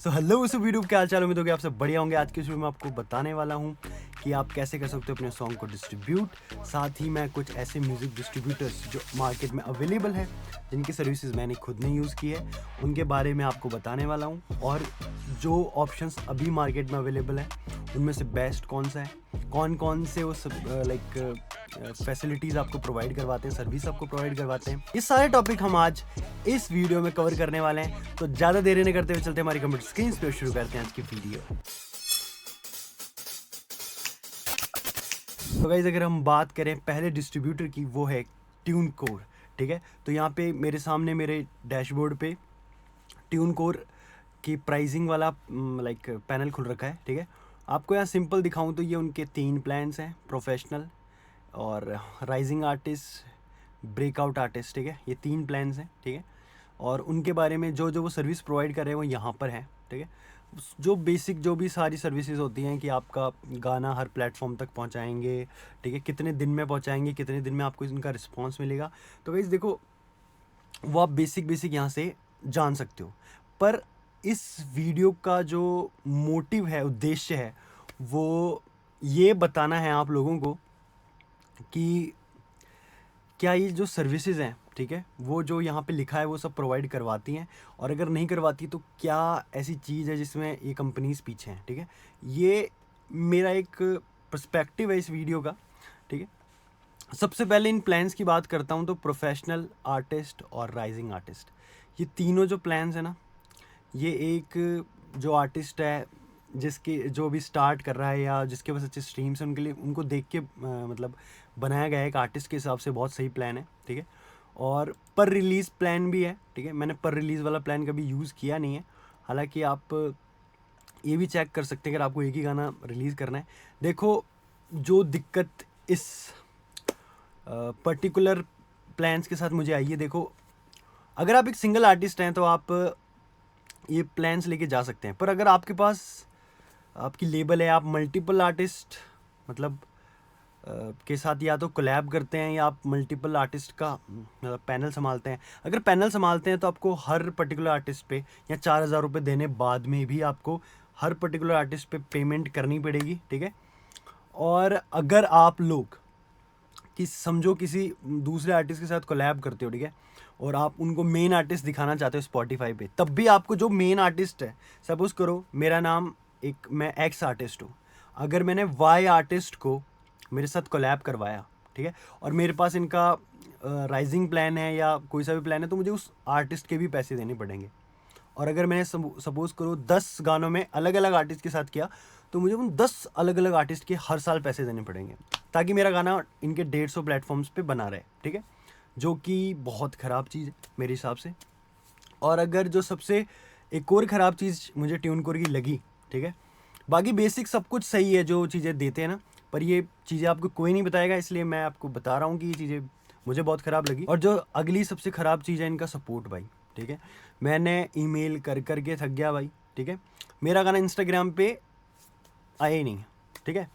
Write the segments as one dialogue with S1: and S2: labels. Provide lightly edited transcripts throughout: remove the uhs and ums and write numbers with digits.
S1: So hello सब video, क्या हाल चाल। उम्मीद होगी आप सब बढ़िया होंगे। आज के वीडियो में आपको बताने वाला हूँ कि आप कैसे कर सकते हो अपने सॉन्ग को डिस्ट्रीब्यूट। साथ ही मैं कुछ ऐसे म्यूज़िक डिस्ट्रीब्यूटर्स जो मार्केट में अवेलेबल है, जिनकी सर्विसेज मैंने खुद ने यूज़ की है, उनके बारे में आपको बताने वाला हूँ। और जो ऑप्शंस अभी मार्केट में अवेलेबल है उनमें से बेस्ट कौन सा है, कौन कौन से वो सब फैसिलिटीज़ आपको प्रोवाइड करवाते हैं, सर्विस आपको प्रोवाइड करवाते हैं, ये सारे टॉपिक हम आज इस वीडियो में कवर करने वाले हैं। तो ज़्यादा देरी नहीं करते हुए चलते हमारी कंप्यूटर स्क्रीन पे शुरू करते हैं आज की वीडियो। तो गाइस, अगर हम बात करें पहले डिस्ट्रीब्यूटर की, वो है ट्यूनकोर। ठीक है, तो यहाँ पे मेरे सामने मेरे डैशबोर्ड पे ट्यूनकोर की प्राइसिंग वाला पैनल खुल रखा है। ठीक है, आपको यहाँ सिंपल दिखाऊं तो ये उनके 3 प्लान्स हैं, प्रोफेशनल और राइजिंग आर्टिस्ट, ब्रेकआउट आर्टिस्ट। ठीक है, ये 3 प्लान्स हैं। ठीक है, और उनके बारे में जो जो वो सर्विस प्रोवाइड कर रहे हैं वो यहाँ पर है। ठीक है, जो बेसिक जो भी सारी सर्विसेज होती हैं कि आपका गाना हर प्लेटफॉर्म तक पहुँचाएंगे। ठीक है, कितने दिन में पहुँचाएंगे, कितने दिन में आपको इनका रिस्पॉन्स मिलेगा, तो गाइस देखो वो आप बेसिक यहाँ से जान सकते हो। पर इस वीडियो का जो मोटिव है, उद्देश्य है, वो ये बताना है आप लोगों को कि क्या ये जो सर्विसेज हैं, ठीक है, वो जो यहाँ पे लिखा है वो सब प्रोवाइड करवाती हैं, और अगर नहीं करवाती तो क्या ऐसी चीज़ है जिसमें ये कंपनीज़ पीछे हैं। ठीक है, ये मेरा एक पर्सपेक्टिव है इस वीडियो का। ठीक है, सबसे पहले इन प्लान्स की बात करता हूँ। तो प्रोफेशनल आर्टिस्ट और राइजिंग आर्टिस्ट, ये तीनों जो प्लान्स हैं ना, ये एक जो आर्टिस्ट है जिसके जो भी स्टार्ट कर रहा है या जिसके पास अच्छे स्ट्रीम्स हैं, उनके लिए उनको देख के मतलब बनाया गया है एक आर्टिस्ट के हिसाब से। बहुत सही प्लान है। ठीक है, और पर रिलीज़ प्लान भी है। ठीक है, मैंने पर रिलीज़ वाला प्लान कभी यूज़ किया नहीं है। हालांकि आप ये भी चेक कर सकते हैं अगर आपको एक ही गाना रिलीज़ करना है। देखो, जो दिक्कत इस पर्टिकुलर प्लान्स के साथ मुझे आई है, देखो अगर आप एक सिंगल आर्टिस्ट हैं तो आप ये प्लान्स लेके जा सकते हैं। पर अगर आपके पास आपकी लेबल है, आप मल्टीपल आर्टिस्ट मतलब के साथ या तो कोलैब करते हैं या आप मल्टीपल आर्टिस्ट का मतलब पैनल संभालते हैं। अगर पैनल संभालते हैं तो आपको हर पर्टिकुलर आर्टिस्ट पे या 4,000 रुपये देने बाद में भी आपको हर पर्टिकुलर आर्टिस्ट पे पेमेंट करनी पड़ेगी। ठीक है, और अगर आप लोग कि समझो किसी दूसरे आर्टिस्ट के साथ कोलैब करते हो, ठीक है, और आप उनको मेन आर्टिस्ट दिखाना चाहते हो स्पॉटिफाई पे, तब भी आपको जो मेन आर्टिस्ट है, सपोज करो मेरा नाम मैं एक्स आर्टिस्ट हूँ, अगर मैंने वाई आर्टिस्ट को मेरे साथ कोलैब करवाया, ठीक है, और मेरे पास इनका राइजिंग प्लान है या कोई सा भी प्लान है, तो मुझे उस आर्टिस्ट के भी पैसे देने पड़ेंगे। और अगर मैंने सपोज़ करो 10 गानों में अलग अलग आर्टिस्ट के साथ किया, तो मुझे उन 10 अलग अलग आर्टिस्ट के हर साल पैसे देने पड़ेंगे, ताकि मेरा गाना इनके 150 प्लेटफॉर्म्स पे बना रहे। ठीक है, जो कि बहुत ख़राब चीज़ है मेरे हिसाब से। और अगर जो सबसे एक और ख़राब चीज़ मुझे ट्यूनकोर की लगी, ठीक है, बाकी बेसिक सब कुछ सही है जो चीज़ें देते हैं ना, पर ये चीज़ें आपको कोई नहीं बताएगा, इसलिए मैं आपको बता रहा हूँ कि ये चीज़ें मुझे बहुत ख़राब लगी। और जो अगली सबसे ख़राब चीज़ है, इनका सपोर्ट भाई। ठीक है, मैंने ईमेल कर कर के थक गया भाई। ठीक है, मेरा गाना इंस्टाग्राम पे आया ही नहीं। ठीक है,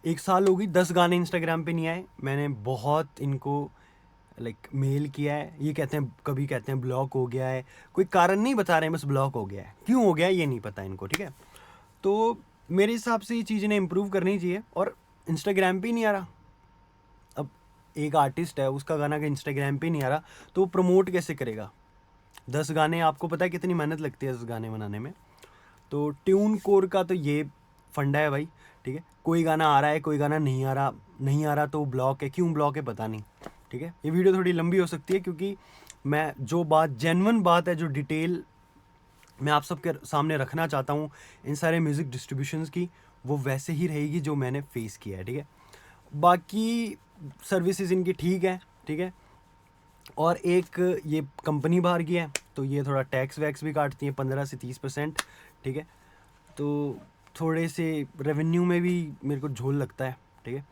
S1: 1 साल हो गई, 10 गाने इंस्टाग्राम पे नहीं आए। मैंने बहुत इनको मेल किया है, ये कहते हैं, कभी कहते हैं ब्लॉक हो गया है, कोई कारण नहीं बता रहे हैं, बस ब्लॉक हो गया है। क्यों हो गया है ये नहीं पता इनको। ठीक है, तो मेरे हिसाब से ये चीज़ इन्हें इम्प्रूव करनी चाहिए। और इंस्टाग्राम पे ही नहीं आ रहा, अब एक आर्टिस्ट है उसका गाना अगर इंस्टाग्राम पे नहीं आ रहा तो वो प्रमोट कैसे करेगा। 10 गाने, आपको पता है कितनी मेहनत लगती है 10 गाने बनाने में। तो ट्यूनकोर का तो ये फंडा है भाई। ठीक है, कोई गाना आ रहा है, कोई गाना नहीं आ रहा तो ब्लॉक है। क्यों ब्लॉक है पता नहीं। ठीक है, ये वीडियो थोड़ी लंबी हो सकती है, क्योंकि मैं जो बात जेन्युइन बात है, जो डिटेल मैं आप सबके सामने रखना चाहता हूँ इन सारे म्यूज़िक डिस्ट्रीब्यूशंस की, वो वैसे ही रहेगी जो मैंने फेस किया है। ठीक है, बाकी सर्विसेज इनकी ठीक है। ठीक है, और एक ये कंपनी बाहर की है, तो ये थोड़ा टैक्स वैक्स भी काटती है 15 से 30%। ठीक है, तो थोड़े से रेवेन्यू में भी मेरे को झोल लगता है। ठीक है,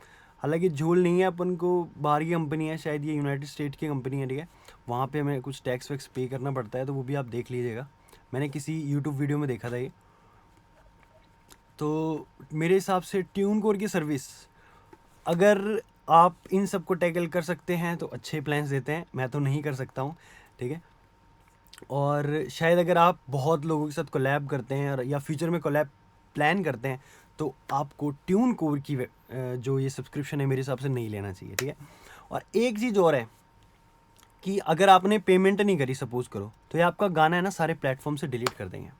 S1: हालांकि झोल नहीं है, अपन को बाहर की कंपनी है, शायद ये यूनाइटेड स्टेट की कंपनी है। ठीक है, वहाँ पे हमें कुछ टैक्स वैक्स पे करना पड़ता है, तो वो भी आप देख लीजिएगा। मैंने किसी यूट्यूब वीडियो में देखा था ये। तो मेरे हिसाब से ट्यूनकोर की सर्विस, अगर आप इन सब को टैकल कर सकते हैं तो अच्छे प्लान्स देते हैं, मैं तो नहीं कर सकता हूँ। ठीक है, और शायद अगर आप बहुत लोगों के साथ कोलैब करते हैं या फ्यूचर में कोलैब प्लान करते हैं तो आपको ट्यून कोर की जो ये सब्सक्रिप्शन है मेरे हिसाब से नहीं लेना चाहिए, ठीक है। और एक चीज़ और है कि अगर आपने पेमेंट नहीं करी सपोज करो, तो ये आपका गाना है ना सारे प्लेटफॉर्म से डिलीट कर देंगे,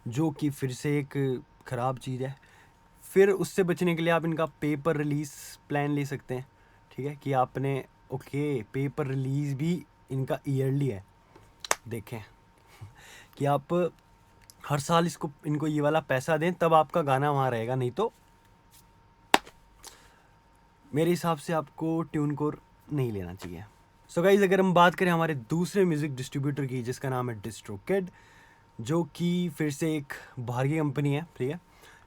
S1: जो कि फिर से एक ख़राब चीज़ है। फिर उससे बचने के लिए आप इनका पे पर रिलीज़ प्लान ले सकते हैं, ठीक है, कि आपने ओके पे पर रिलीज़ भी इनका ईयरली है, देखें कि आप हर साल इनको ये वाला पैसा दें तब आपका गाना वहाँ रहेगा, नहीं तो मेरे हिसाब से आपको ट्यून कोर नहीं लेना चाहिए। सो गाइज, अगर हम बात करें हमारे दूसरे म्यूज़िक डिस्ट्रीब्यूटर की जिसका नाम है डिस्ट्रोकिड, जो कि फिर से एक बाहर की कंपनी है, ठीक है,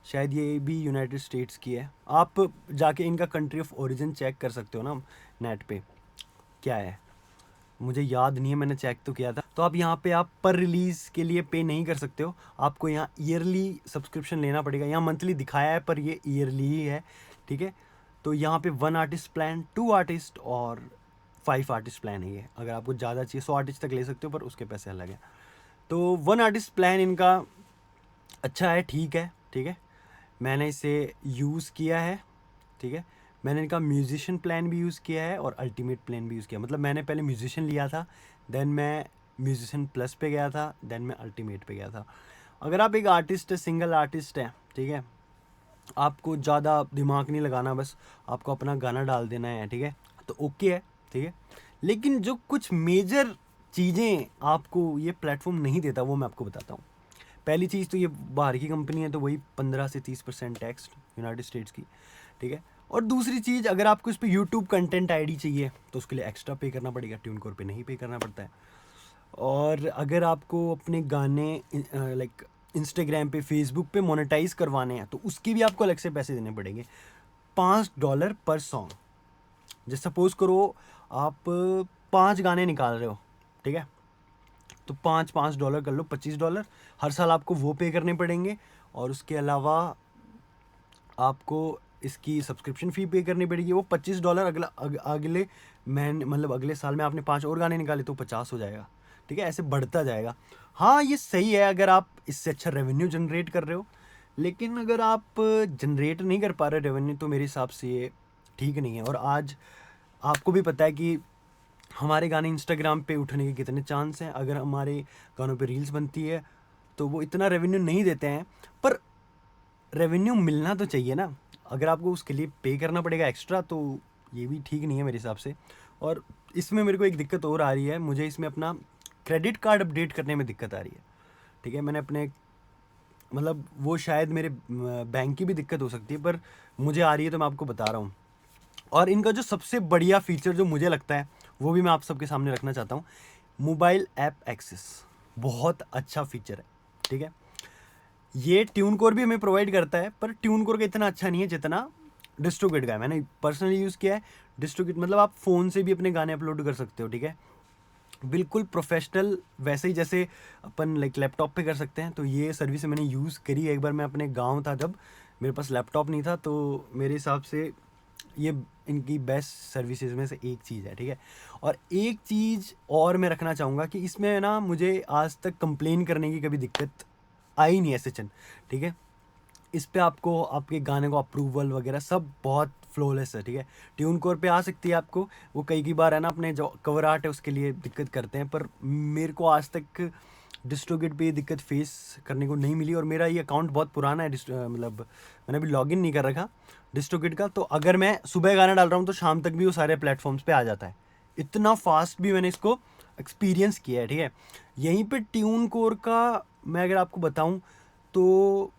S1: शायद ये भी यूनाइटेड स्टेट्स की है। आप जाके इनका कंट्री ऑफ ओरिजिन चेक कर सकते हो ना नेट पे, क्या है मुझे याद नहीं है, मैंने चेक तो किया था। तो आप यहाँ पे आप पर रिलीज़ के लिए पे नहीं कर सकते हो, आपको यहाँ ईयरली सब्सक्रिप्शन लेना पड़ेगा। यहाँ मंथली दिखाया है पर ये ईयरली ही है, ठीक है। तो यहाँ पे 1 आर्टिस्ट प्लान, 2 आर्टिस्ट और 5 आर्टिस्ट प्लान है ये। अगर आपको ज़्यादा चाहिए 100 आर्टिस्ट तक ले सकते हो, पर उसके पैसे अलग हैं। तो 1 आर्टिस्ट प्लान इनका अच्छा है, ठीक है, ठीक है, मैंने इसे यूज़ किया है, ठीक है। मैंने इनका म्यूजिशियन प्लान भी यूज़ किया है और अल्टीमेट प्लान भी यूज़ किया। मतलब मैंने पहले म्यूजिशियन लिया था, देन मैं म्यूजिशियन प्लस पे गया था, देन मैं अल्टीमेट पे गया था। अगर आप एक आर्टिस्ट है, सिंगल आर्टिस्ट है, ठीक है, आपको ज़्यादा दिमाग नहीं लगाना, बस आपको अपना गाना डाल देना है, ठीक है, तो ओके है, ठीक है। लेकिन जो कुछ मेजर चीज़ें आपको ये प्लेटफॉर्म नहीं देता वो मैं आपको बताता हूँ। पहली चीज़ तो ये बाहर की कंपनी है, तो वही 15 से 30% टैक्स यूनाइटेड स्टेट्स की, ठीक है। और दूसरी चीज़, अगर आपको इस पर यूट्यूब कंटेंट आईडी चाहिए तो उसके लिए एक्स्ट्रा पे करना पड़ेगा, ट्यून कोर पे नहीं पे करना पड़ता है। और अगर आपको अपने गाने लाइक इंस्टाग्राम पे, फेसबुक पे मोनेटाइज करवाने हैं तो उसके भी आपको अलग से पैसे देने पड़ेंगे, $5 पर सॉन्ग। जैसे सपोज करो आप 5 गाने निकाल रहे हो, ठीक है, तो $5 कर लो, $25 हर साल आपको वो पे करने पड़ेंगे। और उसके अलावा आपको इसकी सब्सक्रिप्शन फ़ी पे करनी पड़ेगी, वो $25 अगले महीने, मतलब अगले साल में आपने 5 और गाने निकाले तो 50 हो जाएगा, ठीक है, ऐसे बढ़ता जाएगा। हाँ, ये सही है अगर आप इससे अच्छा रेवेन्यू जनरेट कर रहे हो, लेकिन अगर आप जनरेट नहीं कर पा रहे रेवेन्यू तो मेरे हिसाब से ये ठीक नहीं है। और आज आपको भी पता है कि हमारे गाने इंस्टाग्राम पे उठने के कितने चांस हैं। अगर हमारे गानों पे रील्स बनती है तो वो इतना रेवेन्यू नहीं देते हैं, पर रेवेन्यू मिलना तो चाहिए ना। अगर आपको उसके लिए पे करना पड़ेगा एक्स्ट्रा तो ये भी ठीक नहीं है मेरे हिसाब से। और इसमें मेरे को एक दिक्कत और आ रही है, मुझे इसमें अपना क्रेडिट कार्ड अपडेट करने में दिक्कत आ रही है, ठीक है। मैंने अपने, मतलब वो शायद मेरे बैंक की भी दिक्कत हो सकती है, पर मुझे आ रही है तो मैं आपको बता रहा हूँ। और इनका जो सबसे बढ़िया फीचर जो मुझे लगता है वो भी मैं आप सबके सामने रखना चाहता हूँ, मोबाइल ऐप एक्सेस, बहुत अच्छा फीचर है, ठीक है। ये ट्यून कोर भी हमें प्रोवाइड करता है, पर ट्यून कोर का इतना अच्छा नहीं है जितना डिस्ट्रोकिड का है। मैंने पर्सनली यूज़ किया है डिस्ट्रोकिड, मतलब आप फ़ोन से भी अपने गाने अपलोड कर सकते हो, ठीक है, बिल्कुल प्रोफेशनल, वैसे ही जैसे अपन लाइक लैपटॉप पे कर सकते हैं। तो ये सर्विस मैंने यूज़ करी है एक बार, मैं अपने गांव था जब, मेरे पास लैपटॉप नहीं था, तो मेरे हिसाब से ये इनकी बेस्ट सर्विसेज में से एक चीज़ है, ठीक है। और एक चीज़ और मैं रखना चाहूँगा कि इसमें ना मुझे आज तक कंप्लेन करने की कभी दिक्कत आई नहीं है सचिन, ठीक है। इस पे आपको आपके गाने को अप्रूवल वगैरह सब बहुत फ्लॉलेस है, ठीक है। ट्यून कोर पे आ सकती है आपको, वो कई बार है ना अपने जो कवर आर्ट है उसके लिए दिक्कत करते हैं, पर मेरे को आज तक डिस्ट्रोकिड पे ये दिक्कत फेस करने को नहीं मिली। और मेरा ये अकाउंट बहुत पुराना है, मतलब मैंने अभी लॉगिन नहीं कर रखा डिस्ट्रोकिड का, तो अगर मैं सुबह गाना डाल रहा हूँ तो शाम तक भी वो सारे प्लेटफॉर्म्स पे आ जाता है। इतना फास्ट भी मैंने इसको एक्सपीरियंस किया है, ठीक है। यहीं पे ट्यून कोर का मैं अगर आपको बताऊँ तो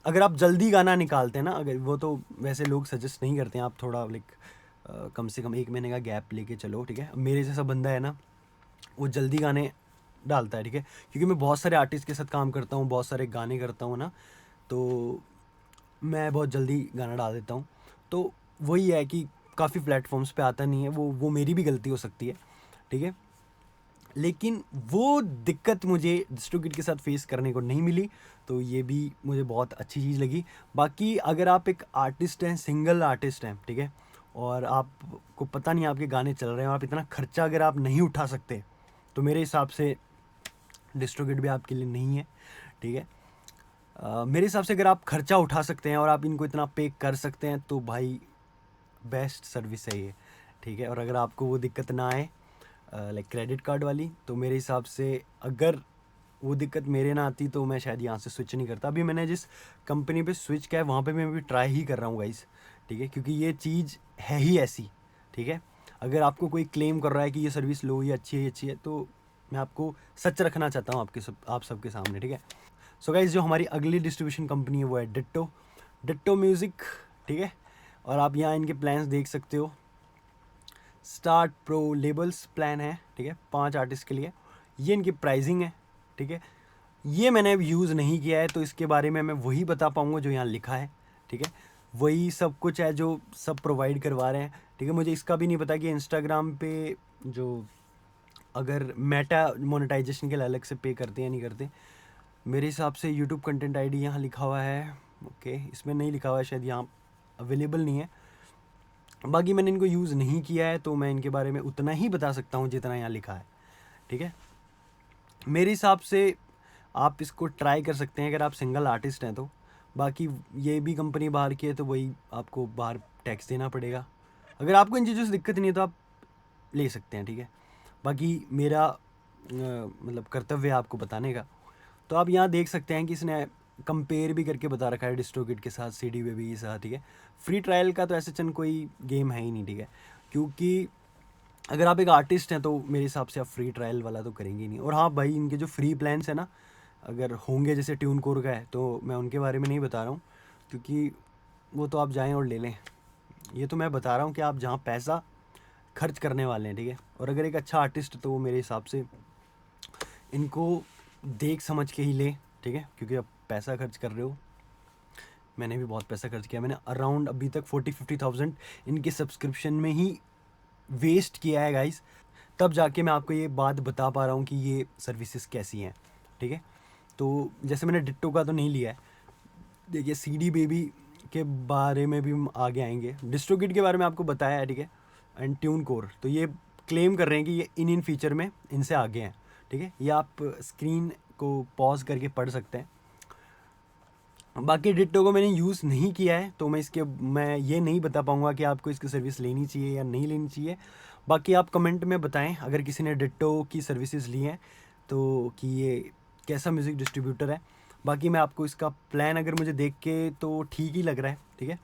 S1: अगर आप जल्दी गाना निकालते हैं ना, अगर वो तो वैसे लोग सजेस्ट नहीं करते हैं, आप थोड़ा लाइक कम से कम 1 महीने का गैप लेके चलो, ठीक है। मेरे जैसा बंदा है ना, वो जल्दी गाने डालता है, ठीक है, क्योंकि मैं बहुत सारे आर्टिस्ट के साथ काम करता हूँ, बहुत सारे गाने करता हूँ ना, तो मैं बहुत जल्दी गाना डाल देता हूँ। तो वही है कि काफ़ी प्लेटफॉर्म्स पे आता नहीं है, वो मेरी भी गलती हो सकती है, ठीक है। लेकिन वो दिक्कत मुझे डिस्ट्रोकिड के साथ फेस करने को नहीं मिली, तो ये भी मुझे बहुत अच्छी चीज़ लगी। बाकी अगर आप एक आर्टिस्ट हैं, सिंगल आर्टिस्ट हैं, ठीक है, और आपको पता नहीं आपके गाने चल रहे हैं और आप इतना खर्चा अगर आप नहीं उठा सकते, तो मेरे हिसाब से डिस्ट्रोकिड भी आपके लिए नहीं है, ठीक है। मेरे हिसाब से अगर आप खर्चा उठा सकते हैं और आप इनको इतना पे कर सकते हैं तो भाई बेस्ट सर्विस है ये, ठीक है। और अगर आपको वो दिक्कत ना आए लाइक क्रेडिट कार्ड वाली, तो मेरे हिसाब से अगर वो दिक्कत मेरे ना आती तो मैं शायद यहाँ से स्विच नहीं करता। अभी मैंने जिस कंपनी पे स्विच किया है वहाँ पे मैं अभी ट्राई ही कर रहा हूँ गाइस, ठीक है, क्योंकि ये चीज़ है ही ऐसी, ठीक है। अगर आपको कोई क्लेम कर रहा है कि ये सर्विस लो, ये अच्छी है, ये अच्छी है, तो मैं आपको सच रखना चाहता हूँ आप सबके सामने, ठीक है। सो गाइस, जो हमारी अगली डिस्ट्रीब्यूशन कंपनी है वो है डिट्टो म्यूज़िक, ठीक है। और आप यहाँ इनके प्लान्स देख सकते हो। स्टार्ट प्रो लेबल्स प्लान है, ठीक है, 5 आर्टिस्ट के लिए। ये इनकी प्राइसिंग है, ठीक है। ये मैंने अब यूज़ नहीं किया है तो इसके बारे में मैं वही बता पाऊँगा जो यहाँ लिखा है, ठीक है। वही सब कुछ है जो सब प्रोवाइड करवा रहे हैं, ठीक है। मुझे इसका भी नहीं पता कि इंस्टाग्राम पे जो अगर मेटा मोनेटाइजेशन के लिए अलग से पे करते हैं या नहीं करते। मेरे हिसाब से यूट्यूब कंटेंट आईडी यहाँ लिखा हुआ है, ओके, इसमें नहीं लिखा हुआ है, शायद यहाँ अवेलेबल नहीं है। बाकी मैंने इनको यूज़ नहीं किया है तो मैं इनके बारे में उतना ही बता सकता हूँ जितना यहाँ लिखा है, ठीक है। मेरे हिसाब से आप इसको ट्राई कर सकते हैं अगर आप सिंगल आर्टिस्ट हैं तो। बाकी ये भी कंपनी बाहर की है तो वही आपको बाहर टैक्स देना पड़ेगा। अगर आपको इन चीज़ों से दिक्कत नहीं है तो आप ले सकते हैं, ठीक है। बाकी मेरा मतलब कर्तव्य है आपको बताने का। तो आप यहाँ देख सकते हैं कि इसने कंपेयर भी करके बता रखा है डिस्ट्रोकिड के साथ, CD बेबी के साथ, ठीक है। फ्री ट्रायल का तो ऐसे चंद कोई गेम है ही नहीं, ठीक है, क्योंकि अगर आप एक आर्टिस्ट हैं तो मेरे हिसाब से आप फ्री ट्रायल वाला तो करेंगे नहीं। और हाँ भाई, इनके जो फ्री प्लान्स हैं ना, अगर होंगे, जैसे ट्यूनकोर का है, तो मैं उनके बारे में नहीं बता रहा हूँ क्योंकि वो तो आप जाएं और ले लें। ये तो मैं बता रहा हूँ कि आप जहाँ पैसा खर्च करने वाले हैं, ठीक है। और अगर एक अच्छा आर्टिस्ट तो वो मेरे हिसाब से इनको देख समझ के ही ले, ठीक है, क्योंकि आप पैसा खर्च कर रहे हो। मैंने भी बहुत पैसा खर्च किया, मैंने अराउंड अभी तक 40-50,000 इनके सब्सक्रिप्शन में ही वेस्ट किया है गाइस, तब जाके मैं आपको ये बात बता पा रहा हूँ कि ये सर्विसेज कैसी हैं, ठीक है। तो जैसे मैंने डिट्टो का तो नहीं लिया है, देखिए CD बेबी के बारे में भी हम आगे आएंगे, डिस्ट्रोकिड के बारे में आपको बताया है, ठीक है, एंड ट्यूनकोर, तो ये क्लेम कर रहे हैं कि ये इन फीचर में इनसे आगे हैं, ठीक है। ये आप स्क्रीन को पॉज करके पढ़ सकते हैं। बाकी डिट्टो को मैंने यूज़ नहीं किया है तो मैं ये नहीं बता पाऊँगा कि आपको इसकी सर्विस लेनी चाहिए या नहीं लेनी चाहिए। बाकी आप कमेंट में बताएं अगर किसी ने डिट्टो की सर्विसेज ली हैं तो कि ये कैसा म्यूज़िक डिस्ट्रीब्यूटर है। बाकी मैं आपको इसका प्लान अगर मुझे देख के तो ठीक ही लग रहा है, ठीक है।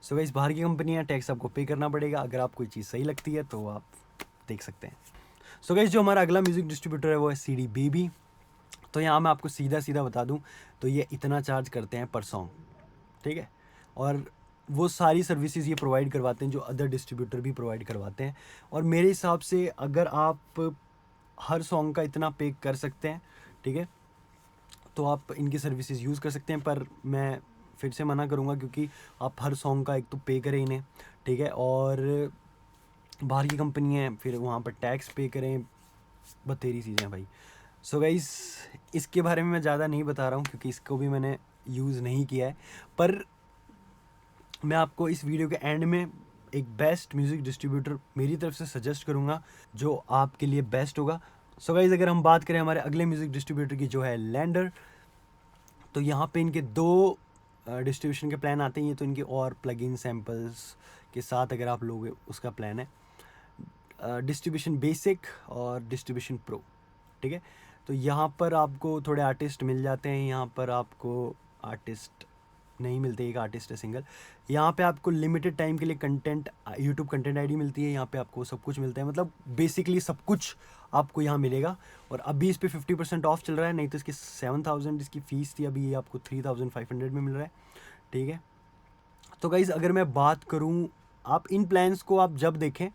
S1: सो गाइस, बाहर की कंपनी है, टैक्स आपको पे करना पड़ेगा। अगर आप कोई चीज़ सही लगती है तो आप देख सकते हैं। सो गाइस, जो हमारा अगला म्यूज़िक डिस्ट्रीब्यूटर है वो है CD बेबी। तो यहाँ मैं आपको सीधा सीधा बता दूँ तो ये इतना चार्ज करते हैं पर सॉन्ग, ठीक है। और वो सारी सर्विसेज ये प्रोवाइड करवाते हैं जो अदर डिस्ट्रीब्यूटर भी प्रोवाइड करवाते हैं। और मेरे हिसाब से अगर आप हर सॉन्ग का इतना पे कर सकते हैं, ठीक है, तो आप इनकी सर्विसेज यूज़ कर सकते हैं। पर मैं फिर से मना करूँगा क्योंकि आप हर सॉन्ग का एक तो पे करें इन्हें, ठीक है, और बाहर की कंपनी है, फिर वहाँ पर टैक्स पे करें, बतेरी चीज़ें हैं भाई। सो गाइस, इसके बारे में मैं ज़्यादा नहीं बता रहा हूँ क्योंकि इसको भी मैंने यूज़ नहीं किया है। पर मैं आपको इस वीडियो के एंड में एक बेस्ट म्यूज़िक डिस्ट्रीब्यूटर मेरी तरफ से सजेस्ट करूँगा जो आपके लिए बेस्ट होगा। सो गाइस, अगर हम बात करें हमारे अगले म्यूज़िक डिस्ट्रीब्यूटर की जो है लैंडर, तो यहाँ पे इनके 2 डिस्ट्रीब्यूशन के प्लान आते हैं। ये तो इनके और प्लगइन सैम्पल्स के साथ अगर आप लोगे उसका प्लान है, डिस्ट्रीब्यूशन बेसिक और डिस्ट्रीब्यूशन प्रो, ठीक है। तो यहाँ पर आपको थोड़े आर्टिस्ट मिल जाते हैं, यहाँ पर आपको आर्टिस्ट नहीं मिलते, एक आर्टिस्ट है सिंगल। यहाँ पे आपको लिमिटेड टाइम के लिए कंटेंट, यूट्यूब कंटेंट आईडी मिलती है, यहाँ पे आपको सब कुछ मिलता है, मतलब बेसिकली सब कुछ आपको यहाँ मिलेगा। और अभी इस पे 50% ऑफ चल रहा है, नहीं तो इसकी 7,000 इसकी फ़ीस थी, अभी ये आपको 3,500 में मिल रहा है, ठीक है। तो गाइज़, अगर मैं बात करूँ, आप इन प्लान्स को आप जब देखें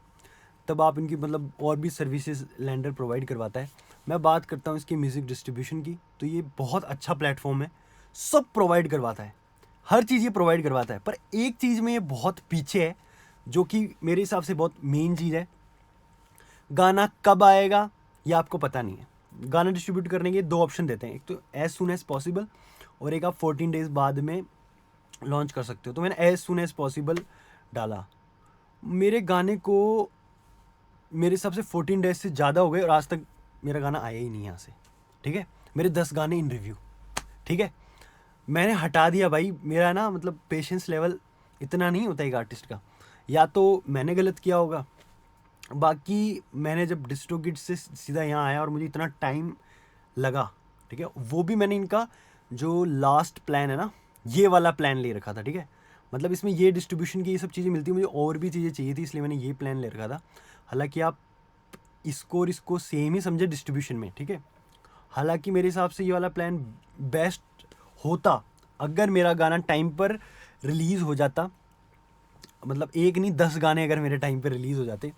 S1: तब आप इनकी मतलब और भी सर्विसेज लैंडर प्रोवाइड करवाता है। मैं बात करता हूँ इसकी म्यूज़िक डिस्ट्रीब्यूशन की, तो ये बहुत अच्छा प्लेटफॉर्म है, सब प्रोवाइड करवाता है, हर चीज़ ये प्रोवाइड करवाता है। पर एक चीज़ में ये बहुत पीछे है जो कि मेरे हिसाब से बहुत मेन चीज़ है, गाना कब आएगा ये आपको पता नहीं है। गाना डिस्ट्रीब्यूट करने के 2 ऑप्शन देते हैं, एक तो एज सुन एज पॉसिबल और एक आप 14 डेज़ बाद में लॉन्च कर सकते हो। तो मैंने एज सुन एज पॉसिबल डाला, मेरे गाने को मेरे हिसाब से 14 डेज से ज़्यादा हो गए और आज तक मेरा गाना आया ही नहीं यहाँ से, ठीक है, मेरे 10 गाने इन रिव्यू, ठीक है। मैंने हटा दिया भाई, मेरा ना मतलब पेशेंस लेवल इतना नहीं होता एक आर्टिस्ट का, या तो मैंने गलत किया होगा। बाकी मैंने जब डिस्ट्रोगिट से सीधा यहाँ आया और मुझे इतना टाइम लगा, ठीक है, वो भी मैंने इनका जो लास्ट प्लान है ना, ये वाला प्लान ले रखा था, ठीक है। मतलब इसमें ये डिस्ट्रीब्यूशन की ये सब चीज़ें मिलती, मुझे और भी चीज़ें चाहिए थी, इसलिए मैंने ये प्लान ले रखा था। हालांकि आप इसको और इसको सेम ही समझे डिस्ट्रीब्यूशन में, ठीक है। हालांकि मेरे हिसाब से ये वाला प्लान बेस्ट होता अगर मेरा गाना टाइम पर रिलीज़ हो जाता, मतलब एक नहीं 10 गाने अगर मेरे टाइम पर रिलीज़ हो जाते।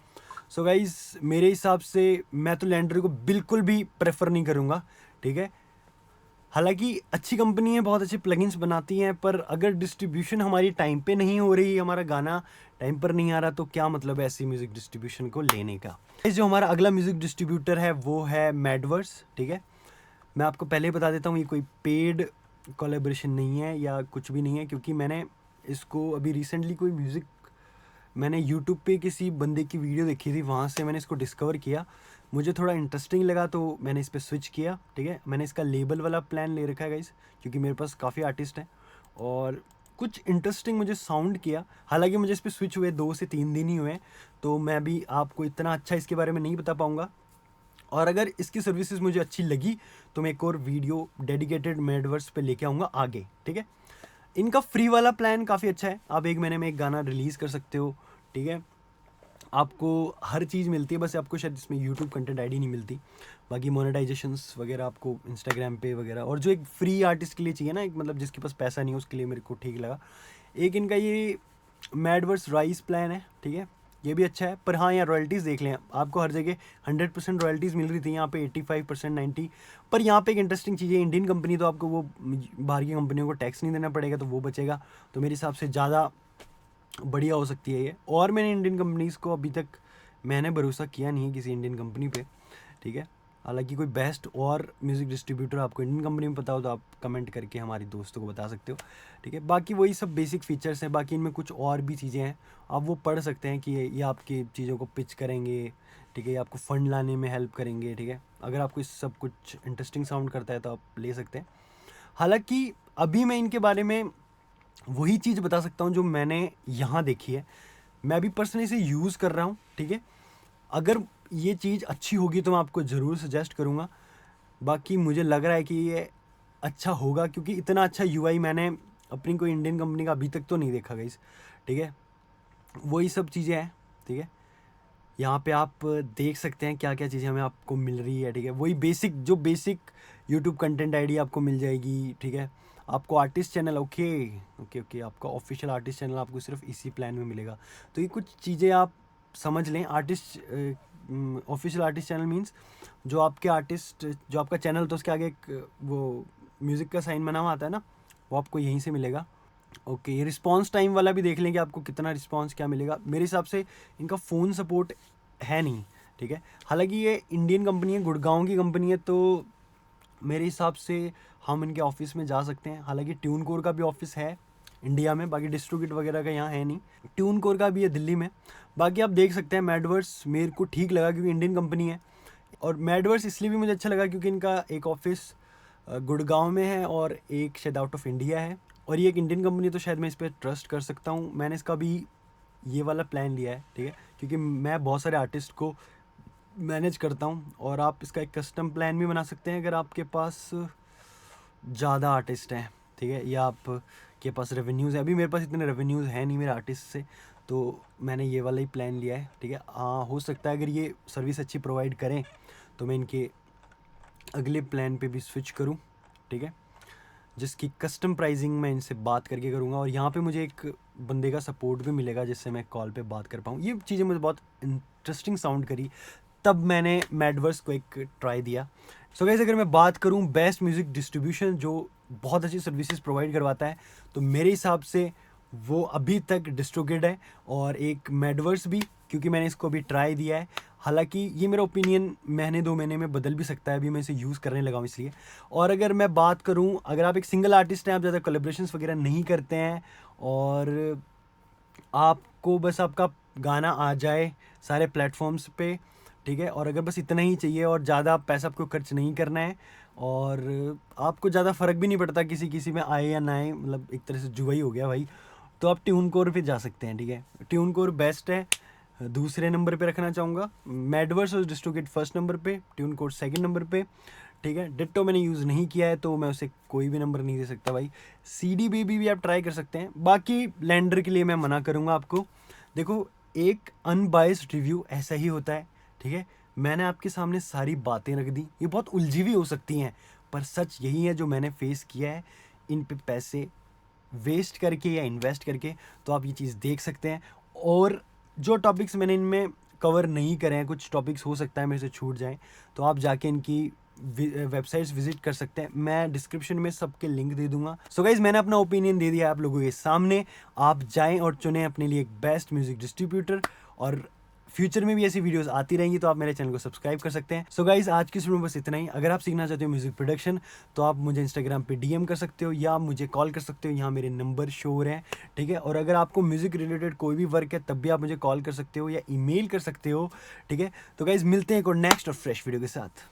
S1: सो गाइज मेरे हिसाब से मैं तो लैंडरी को बिल्कुल भी प्रेफर नहीं करूँगा, ठीक है। हालांकि अच्छी कंपनी है, बहुत अच्छे प्लगइन्स बनाती हैं, पर अगर डिस्ट्रीब्यूशन हमारी टाइम पे नहीं हो रही, हमारा गाना टाइम पर नहीं आ रहा, तो क्या मतलब है ऐसी म्यूज़िक डिस्ट्रीब्यूशन को लेने का। जो हमारा अगला म्यूज़िक डिस्ट्रीब्यूटर है वो है मैडवर्स, ठीक है। मैं आपको पहले ही बता देता हूँ, ये कोई पेड कोलैबोरेशन नहीं है या कुछ भी नहीं है, क्योंकि मैंने इसको अभी रिसेंटली कोई म्यूज़िक मैंने यूट्यूब पे किसी बंदे की वीडियो देखी थी, वहाँ से मैंने इसको डिस्कवर किया, मुझे थोड़ा इंटरेस्टिंग लगा तो मैंने इस पर स्विच किया, ठीक है। मैंने इसका लेबल वाला प्लान ले रखा है गाइस, क्योंकि मेरे पास काफ़ी आर्टिस्ट हैं और कुछ इंटरेस्टिंग मुझे साउंड किया। हालांकि मुझे इस पर स्विच हुए 2 से 3 दिन ही हुए, तो मैं भी आपको इतना अच्छा इसके बारे में नहीं बता पाऊँगा। और अगर इसकी सर्विसेज मुझे अच्छी लगी तो मैं एक और वीडियो डेडिकेटेड मेडवर्स पे लेके आऊँगा आगे, ठीक है। इनका फ्री वाला प्लान काफ़ी अच्छा है, आप 1 महीने में एक गाना रिलीज़ कर सकते हो, ठीक है। आपको हर चीज़ मिलती है, बस आपको शायद इसमें यूट्यूब कंटेंट आईडी नहीं मिलती। बाकी मोनेटाइजेशंस वगैरह आपको इंस्टाग्राम पे वगैरह, और जो एक फ्री आर्टिस्ट के लिए चाहिए ना, एक मतलब जिसके पास पैसा नहीं है उसके लिए मेरे को ठीक लगा। एक इनका ये मैडवर्स राइस प्लान है, ठीक है, ये भी अच्छा है। पर हाँ, यहाँ रॉयल्टीज़ देख लें, आपको हर जगह 100% रॉयल्टीज़ मिल रही थी, यहाँ पे 85% 90। पर यहाँ पे एक इंटरेस्टिंग चीज़ है, इंडियन कंपनी तो आपको वो बाहर की कंपनियों को टैक्स नहीं देना पड़ेगा, तो वो बचेगा, तो मेरे हिसाब से ज़्यादा बढ़िया हो सकती है ये। और मैंने इंडियन कंपनीज़ को अभी तक मैंने भरोसा किया नहीं है किसी इंडियन कंपनी पे, ठीक है। हालांकि कोई बेस्ट और म्यूज़िक डिस्ट्रीब्यूटर आपको इंडियन कंपनी में पता हो तो आप कमेंट करके हमारे दोस्तों को बता सकते हो, ठीक है। बाकी वही सब बेसिक फीचर्स हैं, बाकी इनमें कुछ और भी चीज़ें हैं, आप वो पढ़ सकते हैं कि ये आपकी चीज़ों को पिच करेंगे, ठीक है, ये आपको फ़ंड लाने में हेल्प करेंगे, ठीक है। अगर आपको इस सब कुछ इंटरेस्टिंग साउंड करता है तो आप ले सकते हैं। हालांकि अभी मैं इनके बारे में वही चीज़ बता सकता हूँ जो मैंने यहाँ देखी है, मैं भी पर्सनली इसे यूज़ कर रहा हूँ, ठीक है। अगर ये चीज़ अच्छी होगी तो मैं आपको ज़रूर सजेस्ट करूँगा। बाकी मुझे लग रहा है कि ये अच्छा होगा, क्योंकि इतना अच्छा यूआई मैंने अपनी कोई इंडियन कंपनी का अभी तक तो नहीं देखा गाइस, ठीक है। वही सब चीज़ें हैं, ठीक है। यहाँ पे आप देख सकते हैं क्या क्या चीज़ें हमें आपको मिल रही है, ठीक है। वही बेसिक जो बेसिक यूट्यूब कंटेंट आईडी आपको मिल जाएगी, ठीक है। आपको artist channel, okay okay okay, आपका ऑफिशियल आर्टिस्ट चैनल आपको सिर्फ इसी प्लान में मिलेगा। तो ये कुछ चीज़ें आप समझ लें। Artist official artist channel means जो आपके आर्टिस्ट, जो आपका चैनल होता है उसके आगे एक वो म्यूज़िक का साइन बना हुआ आता है ना, वो आपको यहीं से मिलेगा। ओके, ये रिस्पॉन्स टाइम वाला भी देख लें कि आपको कितना रिस्पॉन्स क्या मिलेगा। मेरे हिसाब से इनका फ़ोन सपोर्ट है नहीं, ठीक है। हालांकि ये इंडियन कंपनी है, गुड़गांव की कंपनी है, तो मेरे हिसाब से हम इनके ऑफिस में जा सकते हैं। हालांकि ट्यून कोर का भी ऑफिस है इंडिया में, बाकी डिस्ट्रीब्यूट वगैरह का यहाँ है नहीं। ट्यून कोर का भी है दिल्ली में। बाकी आप देख सकते हैं मैडवर्स मेरे को ठीक लगा क्योंकि इंडियन कंपनी है, और मैडवर्स इसलिए भी मुझे अच्छा लगा क्योंकि इनका एक ऑफिस गुड़गांव में है और एक शायद आउट ऑफ इंडिया है, और ये एक इंडियन कंपनी, तो शायद मैं इस पर ट्रस्ट कर सकता हूँ। मैंने इसका भी ये वाला प्लान लिया है, ठीक है, क्योंकि मैं बहुत सारे आर्टिस्ट को मैनेज करता हूँ। और आप इसका एक कस्टम प्लान भी बना सकते हैं अगर आपके पास ज़्यादा आर्टिस्ट हैं, ठीक है, या आपके पास रेवेन्यूज़ है। अभी मेरे पास इतने रेवेन्यूज़ हैं नहीं मेरे आर्टिस्ट से, तो मैंने ये वाला ही प्लान लिया है, ठीक है। हाँ, हो सकता है अगर ये सर्विस अच्छी प्रोवाइड करें तो मैं इनके अगले प्लान पे भी स्विच करूं, ठीक है, जिसकी कस्टम प्राइसिंग मैं इनसे बात करके करूँगा। और यहाँ पे मुझे एक बंदे का सपोर्ट भी मिलेगा जिससे मैं कॉल पे बात कर पाऊँ। ये चीज़ें मुझे बहुत इंटरेस्टिंग साउंड करी, तब मैंने मैडवर्स को एक ट्राई दिया। सो गाइस, अगर मैं बात करूँ बेस्ट म्यूज़िक डिस्ट्रीब्यूशन जो बहुत अच्छी सर्विसेज प्रोवाइड करवाता है, तो मेरे हिसाब से वो अभी तक डिस्ट्रोकिड है, और एक मैडवर्स भी, क्योंकि मैंने इसको अभी ट्राई दिया है। हालांकि ये मेरा ओपिनियन महीने 2 महीने में बदल भी सकता है, अभी मैं इसे यूज़ करने लगा हूँ इसलिए। और अगर मैं बात करूँ, अगर आप एक सिंगल आर्टिस्ट हैं, आप ज़्यादा कोलैबोरेशंस वगैरह नहीं करते हैं, और आपको बस आपका गाना आ जाए सारे प्लेटफॉर्म्स पे, ठीक है, और अगर बस इतना ही चाहिए और ज़्यादा पैसा आपको खर्च नहीं करना है, और आपको ज़्यादा फ़र्क भी नहीं पड़ता किसी किसी में आए या ना आए, मतलब एक तरह से जुआ ही हो गया भाई। तो आप ट्यून कोर पे जा सकते हैं, ठीक है। ट्यून कोर बेस्ट है, दूसरे नंबर पे रखना चाहूँगा। मैडवर्स और डिस्ट्रोकिड फर्स्ट नंबर पे, ट्यून कोर सेकंड नंबर पे, ठीक है। डिट्टो मैंने यूज़ नहीं किया है तो मैं उसे कोई भी नंबर नहीं दे सकता भाई। CD बेबी भी आप ट्राई कर सकते हैं, बाकी लैंडर के लिए मैं मना करूँगा आपको। देखो, एक अनबायस्ड रिव्यू ऐसा ही होता है, ठीक है। मैंने आपके सामने सारी बातें रख दी, ये बहुत उलझी हुई हो सकती हैं, पर सच यही है जो मैंने फेस किया है। इन पे पैसे वेस्ट करके या इन्वेस्ट करके तो आप ये चीज़ देख सकते हैं। और जो टॉपिक्स मैंने इनमें कवर नहीं करे हैं, कुछ टॉपिक्स हो सकता है मेरे से छूट जाएं, तो आप जाके इनकी वेबसाइट्स विजिट कर सकते हैं। मैं डिस्क्रिप्शन में सबके लिंक दे दूंगा। सो गाइज, मैंने अपना ओपिनियन दे दिया आप लोगों के सामने। आप जाएं और चुनें अपने लिए एक बेस्ट म्यूजिक डिस्ट्रीब्यूटर, और फ्यूचर में भी ऐसी वीडियोस आती रहेंगी तो आप मेरे चैनल को सब्सक्राइब कर सकते हैं। सो गाइज, आज की इस वीडियो में बस इतना ही। अगर आप सीखना चाहते हो म्यूजिक प्रोडक्शन तो आप मुझे इंस्टाग्राम पे DM कर सकते हो या आप मुझे कॉल कर सकते हो, यहाँ मेरे नंबर शो हो रहे हैं, ठीक है। और अगर आपको म्यूजिक रिलेटेड कोई भी वर्क है तब भी आप मुझे कॉल कर सकते हो या ईमेल कर सकते हो, ठीक है। तो गाइज, मिलते हैं एक और नेक्स्ट और फ्रेश वीडियो के साथ।